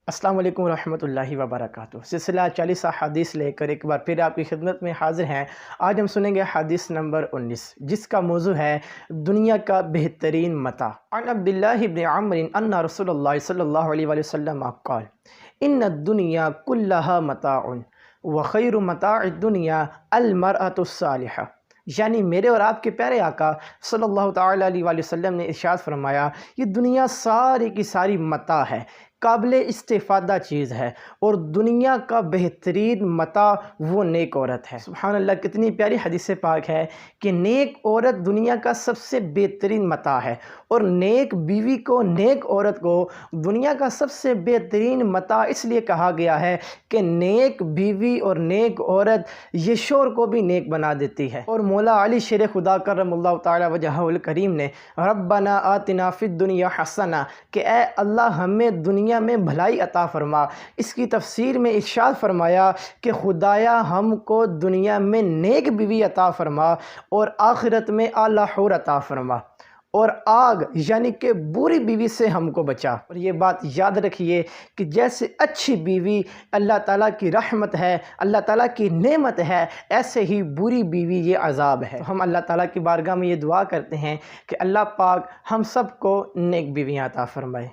السلام علیکم ورحمۃ اللہ وبرکاتہ۔ سلسلہ 40 احادیث لے کر ایک بار پھر آپ کی خدمت میں حاضر ہیں۔ آج ہم سنیں گے حدیث نمبر 19، جس کا موضوع ہے دنیا کا بہترین متاع۔ عن عبداللہ بن عمر ان رسول اللہ صلی اللہ علیہ وآلہ وسلم قال ان الدنیا کلها متاع وخیر متاع الدنیا المرأة الصالحہ۔ یعنی میرے اور آپ کے پیارے آقا صلی اللہ تعالیٰ علیہ وآلہ وسلم نے ارشاد فرمایا، یہ دنیا ساری کی ساری متاع ہے، قابل استفادہ چیز ہے، اور دنیا کا بہترین متاع وہ نیک عورت ہے۔ سبحان اللہ، کتنی پیاری حدیث پاک ہے کہ نیک عورت دنیا کا سب سے بہترین متاع ہے، اور نیک بیوی کو، نیک عورت کو دنیا کا سب سے بہترین متاع اس لیے کہا گیا ہے کہ نیک بیوی اور نیک عورت یہ شوہر کو بھی نیک بنا دیتی ہے۔ اور مولا علی شیر خدا کرم اللہ تعالی وجہہ الکریم نے ربنا آتنا فی الدنیا حسنہ کہ اے اللہ ہمیں دنیا میں بھلائی عطا فرما، اس کی تفسیر میں ارشاد فرمایا کہ خدایا ہم کو دنیا میں نیک بیوی عطا فرما اور آخرت میں اعلیٰ حور عطا فرما، اور آگ یعنی کہ بری بیوی سے ہم کو بچا۔ اور یہ بات یاد رکھیے کہ جیسے اچھی بیوی اللہ تعالیٰ کی رحمت ہے، اللہ تعالیٰ کی نعمت ہے، ایسے ہی بری بیوی یہ عذاب ہے۔ ہم اللہ تعالیٰ کی بارگاہ میں یہ دعا کرتے ہیں کہ اللہ پاک ہم سب کو نیک بیویاں عطا فرمائے۔